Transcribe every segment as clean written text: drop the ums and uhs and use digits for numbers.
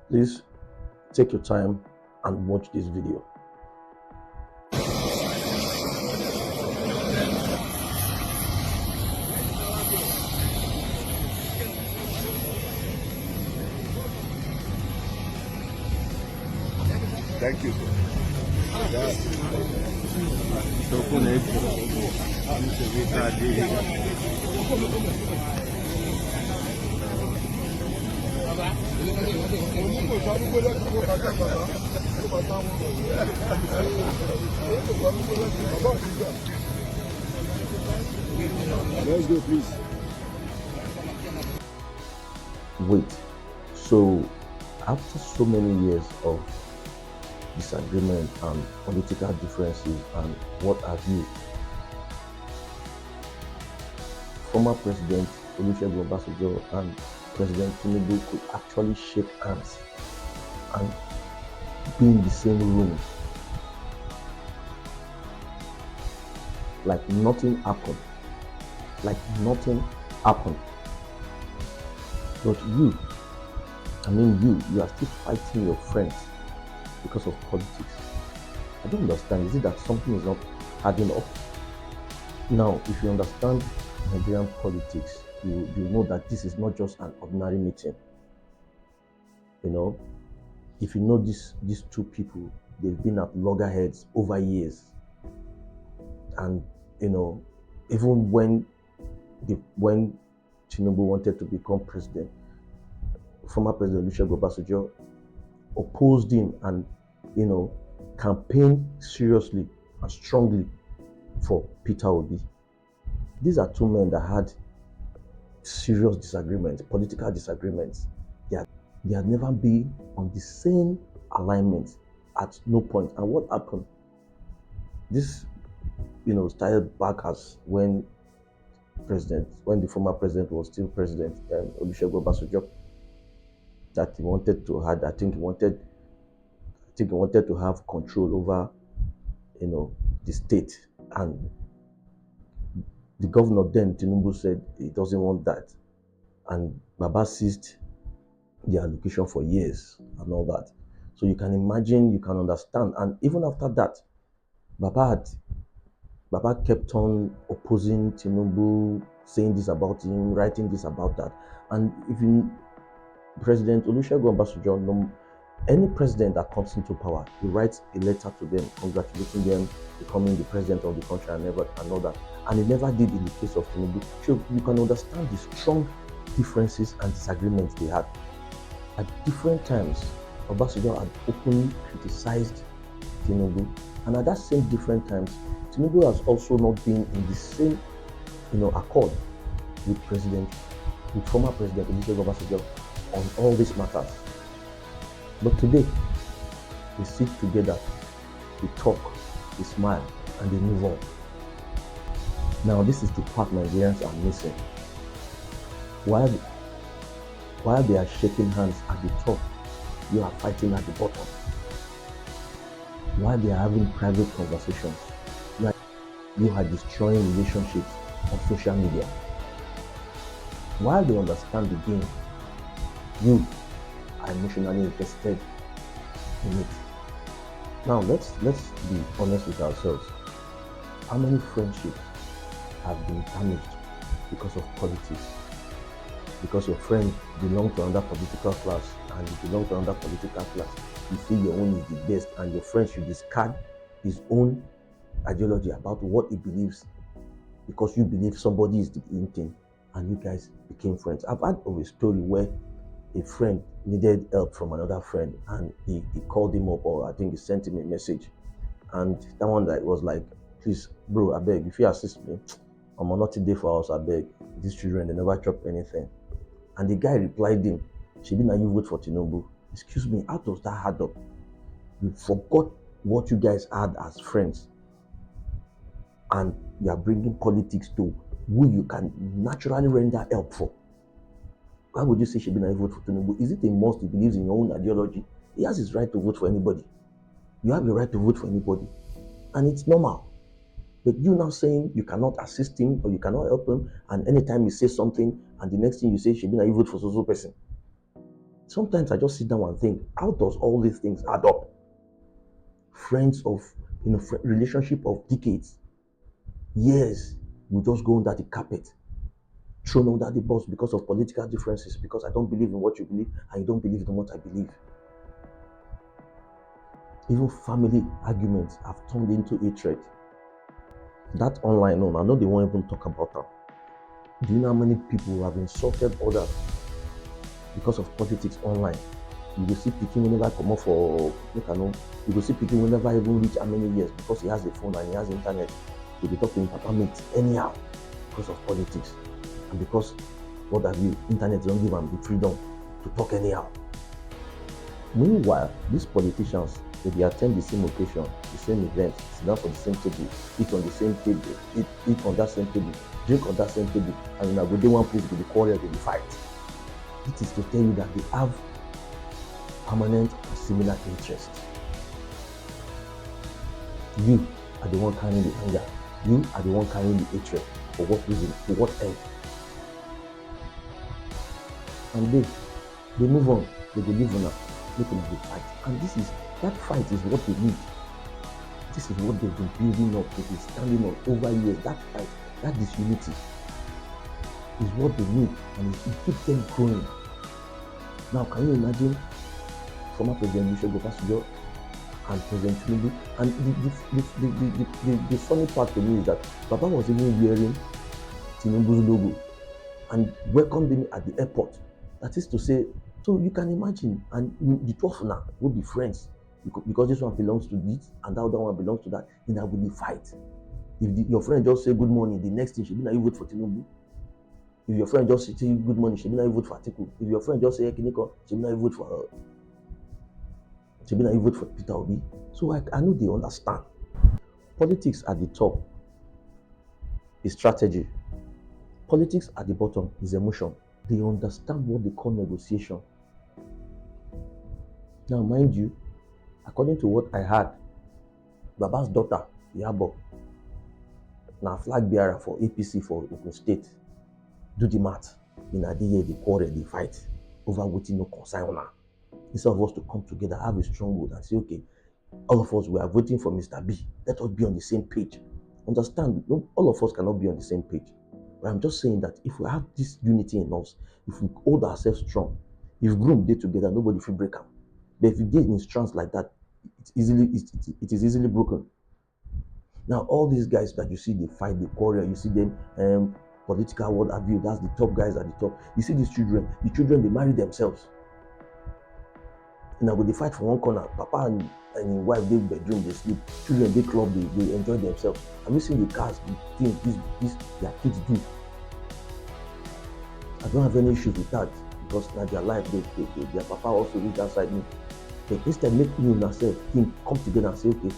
Please take your time and watch this video. Thank you. Let's go, please. Wait, so after so many years of disagreement and political differences and what have you, former President Olusegun Obasanjo and President Tinubu could actually shake hands and be in the same room like nothing happened. Like nothing happened. But you are still fighting your friends because of politics. I don't understand. Is it that something is not adding up? Now, if you understand Nigerian politics, you know that this is not just an ordinary meeting. You know, if you know these two people, they've been at loggerheads over years. And you know, even when Tinubu wanted to become president, former President Olusegun Obasanjo opposed him and campaigned seriously and strongly for Peter Obi. These are two men that had serious disagreements, political disagreements. They had never been on the same alignment at no point. And what happened? This, started back as when the former president was still president, Olusegun Obasanjo, that he wanted to have, I think he wanted to have control over, the state. And the governor then, Tinubu, said he doesn't want that. And Baba seized the allocation for years and all that. So you can imagine, you can understand. And even after that, Baba kept on opposing Tinubu, saying this about him, writing this about that. And even President Olusegun Obasanjo, any president that comes into power, he writes a letter to them, congratulating them becoming the president of the country and all that. And he never did in the case of Tinubu. So you can understand the strong differences and disagreements they had. At different times, Obasanjo had openly criticized Tinubu, and at that same different times, Tinubu has also not been in the same, accord with former President Olusegun Obasanjo on all these matters. But today, they sit together, they talk, they smile, and they move on. Now, this is the part Nigerians are missing. While they are shaking hands at the top, you are fighting at the bottom. While they are having private conversations, you are destroying relationships on social media. While they understand the game, you are emotionally invested in it. Now let's be honest with ourselves. How many friendships have been damaged because of politics? Because your friend belongs to another political class and you belong to another political class, you feel your own is the best, and your friend should discard his own ideology about what he believes because you believe somebody is the in thing, and you guys became friends. I've heard of a story where a friend needed help from another friend, and he called him up, or I think he sent him a message, and that one was like, please bro, I beg, if you assist me, I'm not today for us, I beg, these children, they never chop anything. And the guy replied him, Shebi na you vote for Tinubu? Excuse me, how does that add up? You forgot what you guys had as friends, and you are bringing politics to who you can naturally render help for. Why would you say Shebi na you vote for Tinubu? Is it a must he believes in your own ideology? He has his right to vote for anybody. You have the right to vote for anybody, and it's normal. But you now saying you cannot assist him or you cannot help him, and anytime he says something, and the next thing you say, Shebi na you vote for so person. Sometimes I just sit down and think, how does all these things add up? Friends of, relationship of decades, years, we just go under the carpet, thrown under the bus because of political differences, because I don't believe in what you believe and you don't believe in what I believe. Even family arguments have turned into hatred. That online, no, I know they won't even talk about that. Do you know how many people have insulted others because of politics online? You will see picking whenever I come up for, you will see picking whenever I even reach how many years, because he has a phone and he has internet. He'll be talking to papa mates anyhow because of politics. And because, what have you, internet don't give them the freedom to talk anyhow. Meanwhile, these politicians, if they attend the same occasion, the same event, sit down for the same table, eat on the same table, eat on that same table, drink on that same table, and now go day one place, go the quarrel, go the fight. It is to tell you that they have permanent and similar interests. You are the one carrying the anger. You are the one carrying the hatred. For what reason? For what end? And they move on. They go live on that. Make them fight. And that fight is what they need. This is what they've been building up. They've been standing on over years. That fight, that disunity is what they need, and it keeps them growing. Now, can you imagine former President Olusegun Obasanjo and President Tinubu? And the funny part to me is that Baba was even wearing Tinubu's logo and welcomed him at the airport. That is to say, so you can imagine, and the two of now will be friends because this one belongs to this and the other one belongs to that. In that will be fight. If your friend just say good morning, the next thing should be now you vote for Tinubu. If your friend just say good morning, should be now you vote for Atiku. If your friend just say Ekiniko, should be now you vote for Peter Obi. So I know they understand. Politics at the top is strategy. Politics at the bottom is emotion. They understand what they call negotiation. Now, mind you, according to what I heard, Baba's daughter, Yabo, now flag bearer for APC for Ogun State, do the math. In a day, they quarrel, they fight over what no concern on her. Instead of us to come together, have a stronghold and say, okay, all of us, we are voting for Mr. B. Let us be on the same page. Understand, no, all of us cannot be on the same page. But I'm just saying that if we have this unity in us, if we hold ourselves strong, if group day together, nobody will break up. But if you get in strands like that, it is easily broken. Now, all these guys that you see, they fight, they quarrel, you see them, political world of view, that's the top guys at the top. You see these children, they marry themselves. Now, when they fight from one corner, papa and his wife, they bedroom, they sleep. Children, they club, they enjoy themselves. Have you seen the cars, the things this their kids do? I don't have any issues with that because now their life, their papa also reach outside me. But instead, make me and myself come together and say, okay,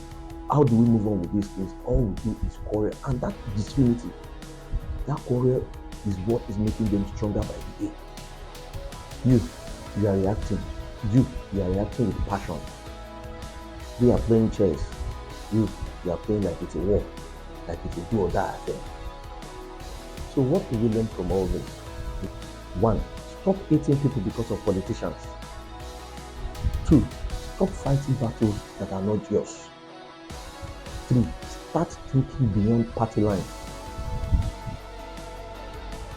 how do we move on with these things? All we do is quarrel, and that disunity, that quarrel is what is making them stronger by the day. You are reacting. You are reacting with passion. They are playing chess. You are playing like it's a war, like it's a do or die affair. So what do we learn from all this? 1, stop hating people because of politicians. 2, stop fighting battles that are not yours. 3, start thinking beyond party lines.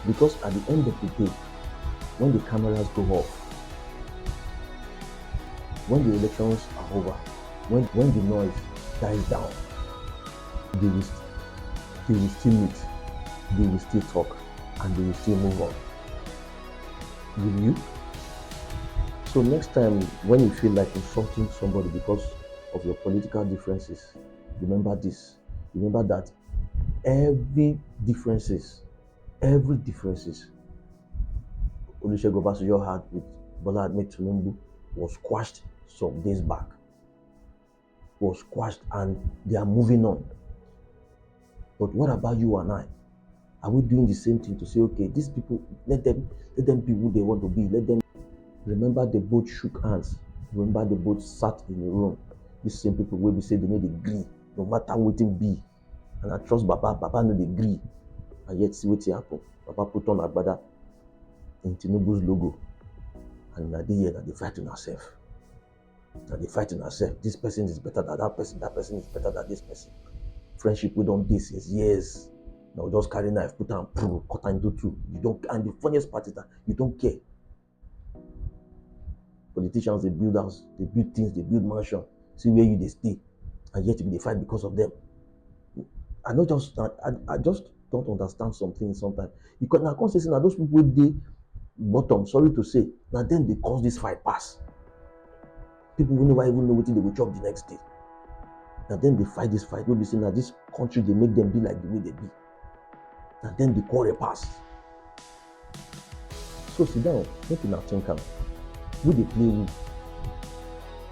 Because at the end of the day, when the cameras go off, when the elections are over, when the noise dies down, they will still meet, they will still talk, and they will still move on. Will you? So next time when you feel like insulting somebody because of your political differences, remember this. Remember that every differences Olusegun Obasanjo had with Bola Ahmed Tinubu was quashed some days back. Was quashed, and they are moving on. But what about you and I? Are we doing the same thing to say, okay, these people, let them be who they want to be. Let them remember they both shook hands. Remember they both sat in a room. These same people will be say they know they agree, no matter what it be. And I trust Baba know they agree. And yet see what happen. Baba put on Agbada in Tinubu's logo. And na dey here na dey fight una sef. Na dey fight una sef. This person is better than that person is better than this person. Friendship wey don dey since years. Now just carry knife, put am, cut am into two. You don't, and the funniest part is that you don't care. Politicians, they build house, they build things, they build mansion. See where you they stay, and yet you dey fight because of them. I just don't understand something sometimes. Because now come say na those people wey dey bottom, sorry to say, na them dey cause this fight pass. People who never even know wetin they go chop the next day. Na them dey fight this fight. Wey be say na this country dey make them be like the way they be. Na them dey quarrel pass. So sit down, make una think am. Who dey play who?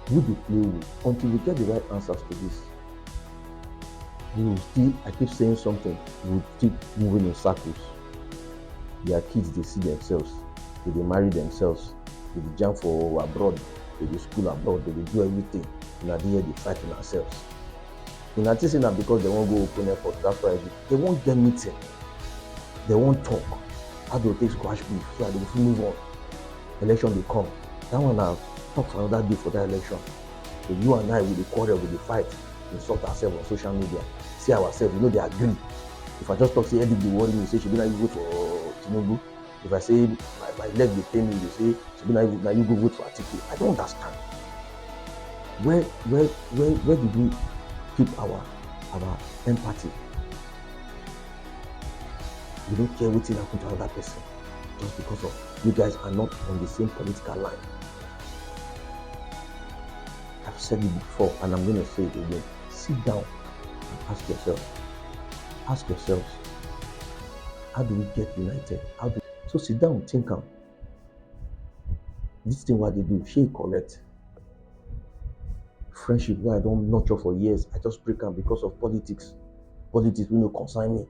Who dey play who? Until we get the right answers to this, we will still, I keep saying something, we will keep moving in circles. Their kids, they see themselves, they marry themselves, they jump for abroad, they school abroad, they do everything. Na there they fight in ourselves. In think that because they won't go open airport, that's why they won't get meeting, they won't talk. How do they take squash beef so that they will move on? Election they come. That one now talk for another day for that election. So you and I will be quarrel, will be fight, insult ourselves on social media, see ourselves, they agree. If I just talk, say Eddie, they worry me, say, should be now you vote for Tinubu. If I say my leg they pain me, they say, should be now you go vote for Atiku. I don't understand. Where did we keep our empathy? We don't care what happened to another person just because of you guys are not on the same political line. I've said it before and I'm going to say it again. Sit down and ask yourselves, how do we get united? So sit down, think am. This thing what they do, shey correct? Friendship where I don't nurture for years, I just break am because of politics. Politics will not concern me.